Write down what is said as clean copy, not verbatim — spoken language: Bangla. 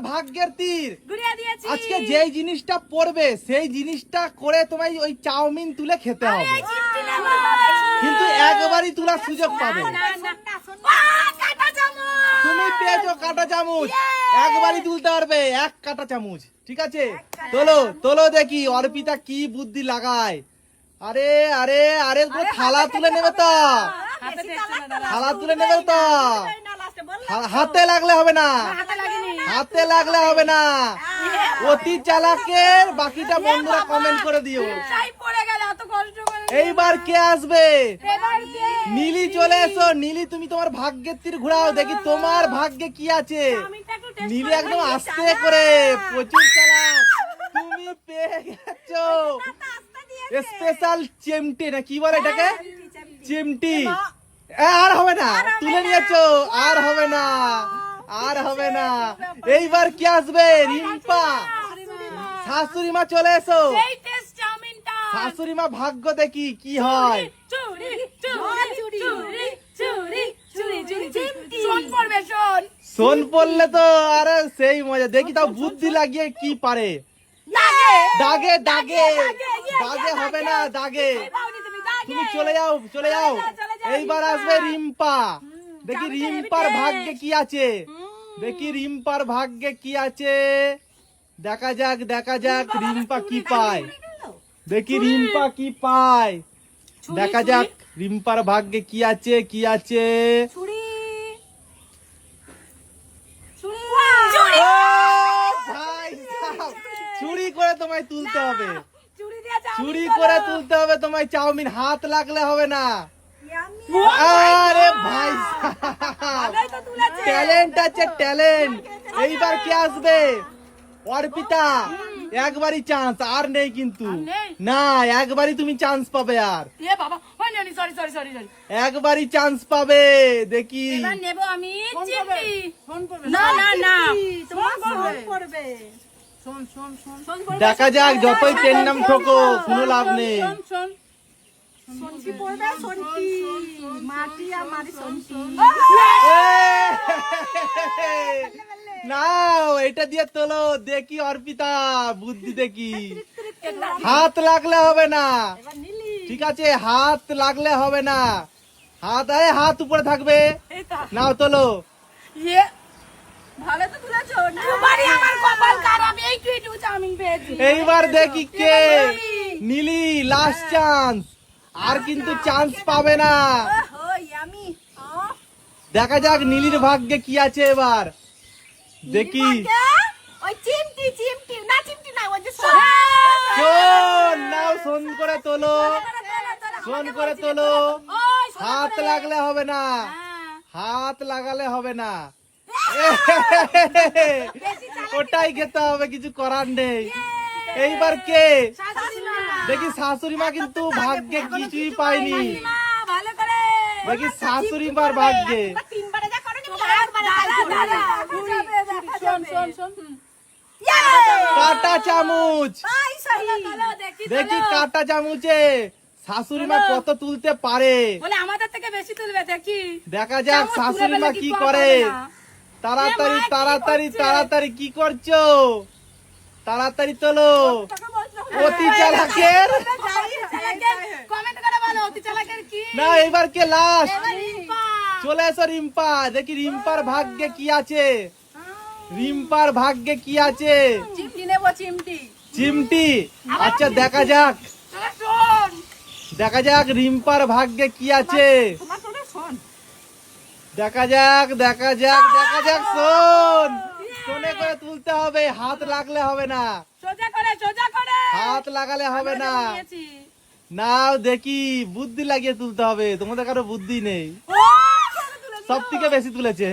ভাগ্যের তীর ঘুরিয়ে দিয়েছি। আজকে যেই জিনিসটা পড়বে সেই জিনিসটা করে তোমায় ওই চাউমিন তুলে খেতে হবে, কিন্তু একবারই তোলার সুযোগ পাবে। তুমি পেয়েছো কাঁটা চামচ, একবারই তুলতে পারবে এক কাঁটা চামচ। ঠিক আছে, তোলো তোলো দেখি অর্পিতা কি বুদ্ধি লাগায়। আরে আরে আরে থালা তুলে নেবে তো, থালা তুলে নেবে তো, হাতে লাগলে হবে না, হাতে লাগলে হবে না। অতি চালাকের বাকিটা বন্ধুরা কমেন্ট করে দিও। এইবার কে আসবে? নীলি চলে এসো। নীলি তুমি তোমার ভাগ্যের তীর ঘোরাও দেখি তোমার ভাগ্যে কি আছে। নীলি একদম আস্তে করে, প্রচুর চালাক। তুমি পেয়ে গেছো স্পেশাল চিমটি, না কি বলে এটাকে, চিমটি। আর হবে না, তুলে নিয়েছো, আর হবে না, আর হবে না। এইবার কি আসবে? রিম্পা, শাশুড়ি মা চলে এসো। শাশুড়ি মা ভাগ্য দেখি কি হয়। শোন পড়লে তো আরে সেই মজা। দেখি তাও বুদ্ধি লাগিয়ে কি পারে। দাগে দাগে দাগে হবে না, দাগে। তুমি চলে যাও, চলে যাও। এইবার আসবে রিম্পা। দেখি রিম্পার ভাগ্যে কি আছে, দেখি রিম্পার ভাগ্যে কি আছে। দেখা যাক, দেখা যাক রিম্পা কি পায়। দেখি রিম্পা কি পায়, দেখা যাক রিম্পার ভাগ্যে কি আছে, কি আছে। চুরি করে তোমায় তুলতে হবে, চুরি করে তুলতে হবে তোমায় চাউমিন। হাত লাগলে হবে না। আরে ভাই, ট্যালেন্ট আছে, ট্যালেন্ট। এইবার কে আসবে? অর্পিতা, একবারই চান্স, আর নেই কিন্তু। না, একবারই তুমি চান্স পাবে, আর একবারই চান্স পাবে। দেখি দেখা যাক, যতই ট্রেন নাম ঠোকো কোনো লাভ নেই। নাও এটা দিয়ে তোলো দেখি অর্পিতা বুদ্ধি দেখি। হাত লাগলে হবে না, ঠিক আছে, হাত লাগলে হবে না। হাত, আরে হাত উপরে থাকবে। নাও তোলো। এইবার দেখি কে? নীলি, লাস্ট চান্স, আর কিন্তু চান্স পাবে না। দেখা যাক নীলির ভাগ্যে কি আছে এবার। দেখি শোন, নাও শোন করে তোলো, শোন করে তোলো। হাত লাগলে হবে না, হাত লাগালে হবে না। ওটাই খেতে হবে, কিছু করার নেই। এইবার কে? দেখি শাশুড়ি মা কিন্তু ভাগ্যে কিছুই পায়নি। দেখি শাশুড়ি মার ভাগ্যে কাঁটা চামচ। দেখি কাঁটা চামচে শাশুড়ি মা কত তুলতে পারে। আমাদের থেকে বেশি তুলবে, দেখি। দেখা যাক শাশুড়ি মা কি করে। তাড়াতাড়ি তাড়াতাড়ি তাড়াতাড়ি, কি করছো? তাড়াতাড়ি তোলো। অতি চালাকের না, এবার কে লাস্ট? চলে এসো রিম্পা। দেখি রিম্পার ভাগ্যে কি আছে, রিম্পার ভাগ্যে কি আছে। চিমটি। আচ্ছা দেখা যাক, দেখা যাক রিম্পার ভাগ্যে কি আছে। দেখা যাক, দেখা যাক, দেখা যাক। শোন, শোনে করে তুলতে হবে, হাত লাগলে হবে না, হাত লাগালে হবে না। নাও দেখি বুদ্ধি লাগিয়ে তুলতে হবে, তোমাদের কারো বুদ্ধি নেই, সব থেকে বেশি তুলেছে।